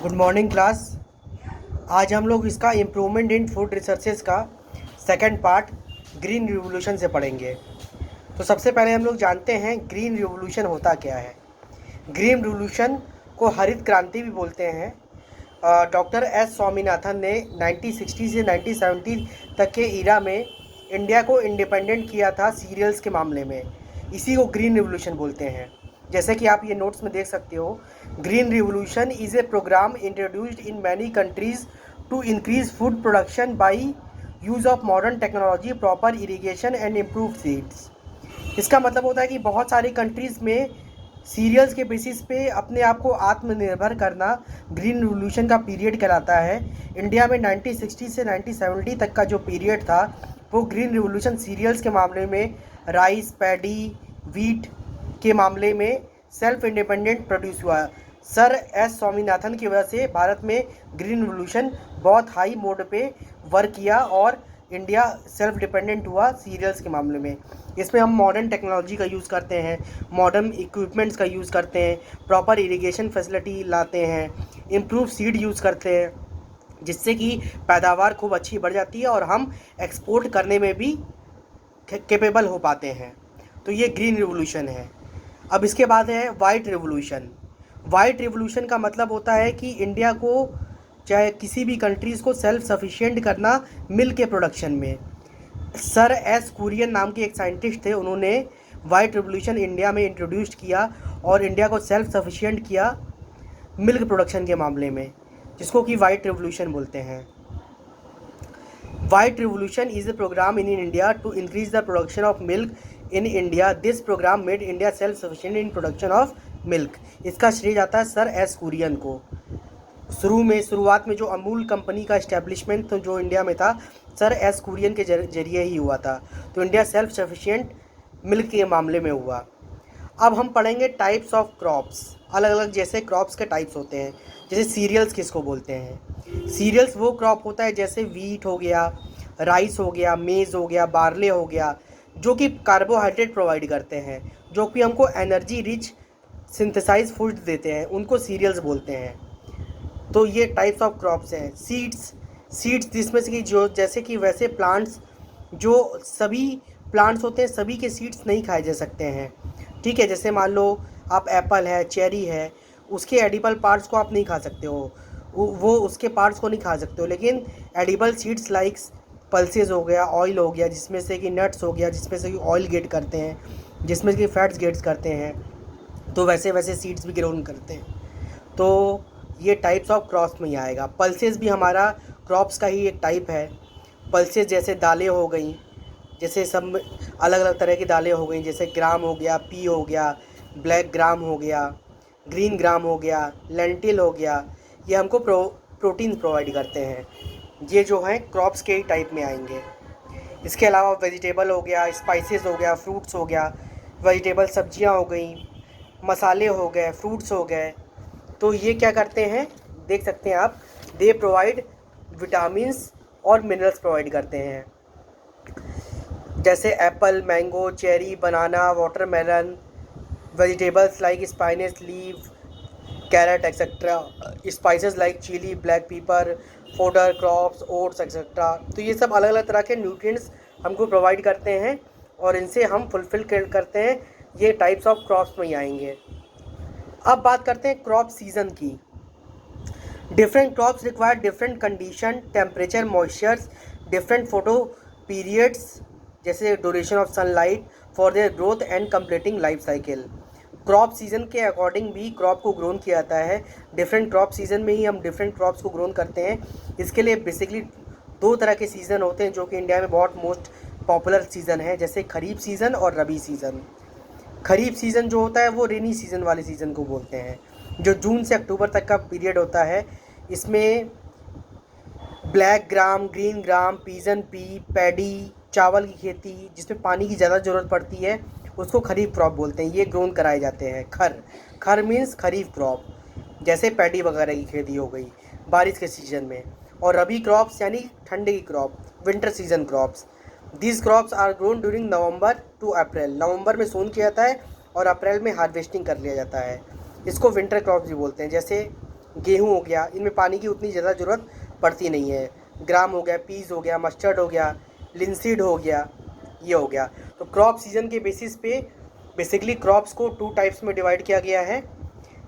Good morning class. आज हम लोग इसका इम्प्रूवमेंट इन फूड रिसर्चेज का सेकंड पार्ट ग्रीन रिवोल्यूशन से पढ़ेंगे। तो सबसे पहले हम लोग जानते हैं ग्रीन रिवोल्यूशन होता क्या है। ग्रीन रिवोल्यूशन को हरित क्रांति भी बोलते हैं। डॉक्टर एस स्वामीनाथन ने 1960 से 1970 तक के ईरा में इंडिया को इंडिपेंडेंट किया था सीरियल्स के मामले में। इसी को ग्रीन रिवोल्यूशन बोलते हैं। जैसे कि आप ये नोट्स में देख सकते हो, green revolution is a programme introduced in many countries to increase food production by use of modern technology, proper irrigation and improve seeds. इसका मतलब होता है कि बहुत सारी कंट्रीज़ में सीरियल्स के बेसिस पे अपने आप को आत्मनिर्भर करना ग्रीन रिवोल्यूशन का पीरियड कहलाता है। इंडिया में 1960 से 1970 तक का जो पीरियड था वो ग्रीन रिवोल्यूशन सीरियल्स के मामले में, राइस, पैडी, वीट के मामले में सेल्फ इंडिपेंडेंट प्रोड्यूस हुआ। सर एस स्वामीनाथन की वजह से भारत में ग्रीन रिवोल्यूशन बहुत हाई मोड पे वर्क किया और इंडिया सेल्फ डिपेंडेंट हुआ सीरियल्स के मामले में। इसमें हम मॉडर्न टेक्नोलॉजी का यूज़ करते हैं, मॉडर्न इक्विपमेंट्स का यूज़ करते हैं, प्रॉपर इरिगेशन फैसिलिटी लाते हैं, इम्प्रूव सीड यूज़ करते हैं, जिससे कि पैदावार खूब अच्छी बढ़ जाती है और हम एक्सपोर्ट करने में भी कैपेबल हो पाते हैं। तो ये ग्रीन रिवोल्यूशन है। अब इसके बाद है वाइट रिवोल्यूशन। वाइट रिवोल्यूशन का मतलब होता है कि इंडिया को, चाहे किसी भी कंट्रीज़ को सेल्फ सफिशिएंट करना मिल्क के प्रोडक्शन में। सर एस कुरियन नाम के एक साइंटिस्ट थे, उन्होंने वाइट रिवोल्यूशन इंडिया में इंट्रोड्यूस किया और इंडिया को सेल्फ सफिशिएंट किया मिल्क प्रोडक्शन के मामले में, जिसको कि वाइट रिवोल्यूशन बोलते हैं। White Revolution is a program in India to increase the production of milk in India. This program made India self-sufficient in production of milk. इसका श्रेय जाता है सर एस कुरियन को। शुरुआत में जो अमूल कंपनी का इस्टेब्लिशमेंट तो जो इंडिया में था, सर एस कुरियन के जरिए ही हुआ था। तो इंडिया सेल्फ सफिशिएंट मिल्क के मामले में हुआ। अब हम पढ़ेंगे टाइप्स ऑफ क्रॉप्स। अलग अलग जैसे क्रॉप्स के टाइप्स होते हैं। जैसे सीरियल्स किसको बोलते हैं? सीरियल्स वो क्रॉप होता है जैसे वीट हो गया, राइस हो गया, मेज़ हो गया, बार्ले हो गया, जो कि कार्बोहाइड्रेट प्रोवाइड करते हैं, जो कि हमको एनर्जी रिच सिंथेसाइज फूड देते हैं, उनको सीरियल्स बोलते हैं। तो ये टाइप्स ऑफ क्रॉप्स हैं। सीड्स जिसमें से कि जो जैसे कि वैसे प्लांट्स, जो सभी प्लांट्स होते हैं सभी के सीड्स नहीं खाए जा सकते हैं। ठीक है, जैसे मान लो आप एप्पल है, चेरी है, उसके एडिबल पार्ट्स को आप नहीं खा सकते हो, वो उसके पार्ट्स को नहीं खा सकते हो, लेकिन एडिबल सीड्स लाइक्स पल्सेस हो गया, ऑयल हो गया, जिसमें से कि नट्स हो गया, जिसमें से कि ऑयल गेट करते हैं, जिसमें से कि फैट्स गेट्स करते हैं, तो वैसे वैसे सीड्स भी ग्रोन करते हैं। तो ये टाइप्स ऑफ क्रॉप्स में ही आएगा। पल्सेस भी हमारा क्रॉप्स का ही एक टाइप है। पल्सेस जैसे दालें हो गई, जैसे सब अलग अलग तरह की दालें हो गई, जैसे ग्राम हो गया, पी हो गया, ब्लैक ग्राम हो गया, ग्रीन ग्राम हो गया, लेंटिल हो गया, ये हमको प्रोटीन प्रोवाइड करते हैं। ये जो हैं क्रॉप्स के ही टाइप में आएंगे। इसके अलावा वेजिटेबल हो गया, स्पाइसेस हो गया, फ्रूट्स हो गया, वेजिटेबल सब्जियां हो गई, मसाले हो गए, फ्रूट्स हो गए। तो ये क्या करते हैं, देख सकते हैं आप, दे प्रोवाइड विटामिन्स और मिनरल्स प्रोवाइड करते हैं। जैसे apple, mango, cherry, banana, watermelon, vegetables like spinach leave, carrot etcetera, spices like chilli, black pepper, fodder crops, oats etcetera. तो ये सब अलग अलग तरह के न्यूट्रिएंट्स हमको प्रोवाइड करते हैं और इनसे हम फुलफ़िल करते हैं। ये टाइप्स ऑफ क्रॉप्स में ही आएंगे। अब बात करते हैं क्रॉप सीज़न की। Different crops require different condition, temperature, moistures, different photo periods, जैसे duration of sunlight for their growth and completing life cycle. Crop season के अकॉर्डिंग भी क्रॉप को ग्रोन किया जाता है। डिफरेंट क्रॉप सीज़न में ही हम डिफरेंट क्रॉप्स को ग्रोन करते हैं। इसके लिए बेसिकली दो तरह के सीज़न होते हैं जो कि इंडिया में बहुत मोस्ट पॉपुलर सीज़न है, जैसे खरीफ सीज़न और रबी सीज़न। खरीफ सीज़न जो होता है वो रेनी सीज़न वाले सीज़न को बोलते हैं, जो जून से अक्टूबर तक का पीरियड होता है। इसमें black gram, green gram, pigeon pea, paddy, चावल की खेती जिसमें पानी की ज़्यादा ज़रूरत पड़ती है, उसको खरीफ क्रॉप बोलते हैं। ये ग्रोन कराए जाते हैं। खर मीन्स खरीफ क्रॉप, जैसे पैडी वगैरह की खेती हो गई बारिश के सीज़न में। और रबी क्रॉप्स यानी ठंडे की crop, winter season crops. These crops are grown during November to April. नवंबर में सोन किया जाता है और अप्रैल में हार्वेस्टिंग कर लिया जाता है। इसको विंटर क्रॉप्स भी बोलते हैं। जैसे गेहूँ हो गया, इनमें पानी की उतनी ज़्यादा ज़रूरत पड़ती नहीं है। ग्राम हो गया, पीस हो गया, मस्टर्ड हो गया, लिंसीड हो गया, ये हो गया। तो क्रॉप सीज़न के बेसिस पे बेसिकली क्रॉप्स को 2 टाइप्स में डिवाइड किया गया है,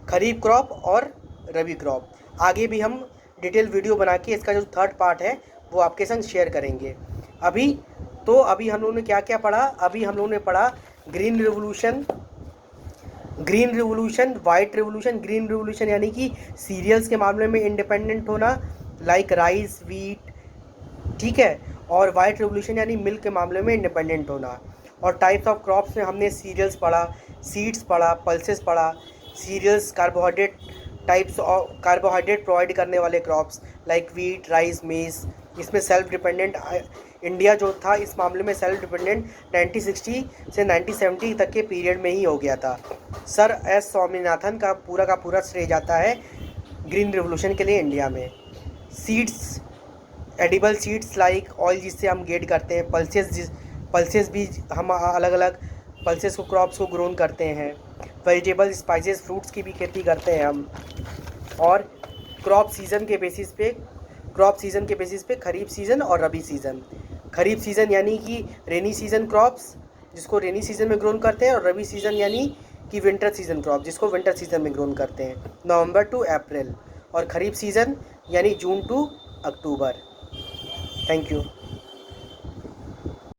खरीफ क्रॉप और रबी क्रॉप। आगे भी हम डिटेल वीडियो बना के इसका जो थर्ड पार्ट है वो आपके संग शेयर करेंगे। अभी हम लोगों ने क्या क्या पढ़ा? अभी हम लोगों ने पढ़ा green revolution, white revolution. Green revolution यानी कि सीरियल्स के मामले में इंडिपेंडेंट होना, लाइक राइस, वीट, ठीक है। और वाइट रिवोल्यूशन यानी मिल्क के मामले में इंडिपेंडेंट होना। और टाइप्स ऑफ क्रॉप्स में हमने सीरियल्स पढ़ा, सीड्स पढ़ा, पल्सेस पढ़ा। Cereals carbohydrate types of carbohydrate provide करने वाले क्रॉप्स लाइक वीट, राइस, मेज। इसमें सेल्फ डिपेंडेंट इंडिया जो था इस मामले में सेल्फ डिपेंडेंट 1960 से 1970 तक के पीरियड में ही हो गया था। सर एस स्वामीनाथन का पूरा श्रेय जाता है ग्रीन रिवोल्यूशन के लिए इंडिया में। Seeds, edible seeds like oil जिससे हम गेट करते हैं, पल्सेस भी हम अलग अलग पल्सेस को क्रॉप्स को ग्रोन करते हैं। वेजिटेबल, स्पाइसेस, फ्रूट्स की भी खेती करते हैं हम। और क्रॉप सीज़न के बेसिस पे खरीफ सीज़न और रबी सीज़न। खरीफ सीज़न यानी कि रेनी सीज़न क्रॉप्स जिसको रेनी सीज़न में ग्रोन करते हैं, और रबी सीज़न यानी कि विंटर सीज़न क्रॉप जिसको विंटर सीज़न में ग्रोन करते हैं, नवंबर टू अप्रैल। और खरीफ सीज़न यानी जून टू अक्टूबर। Thank you.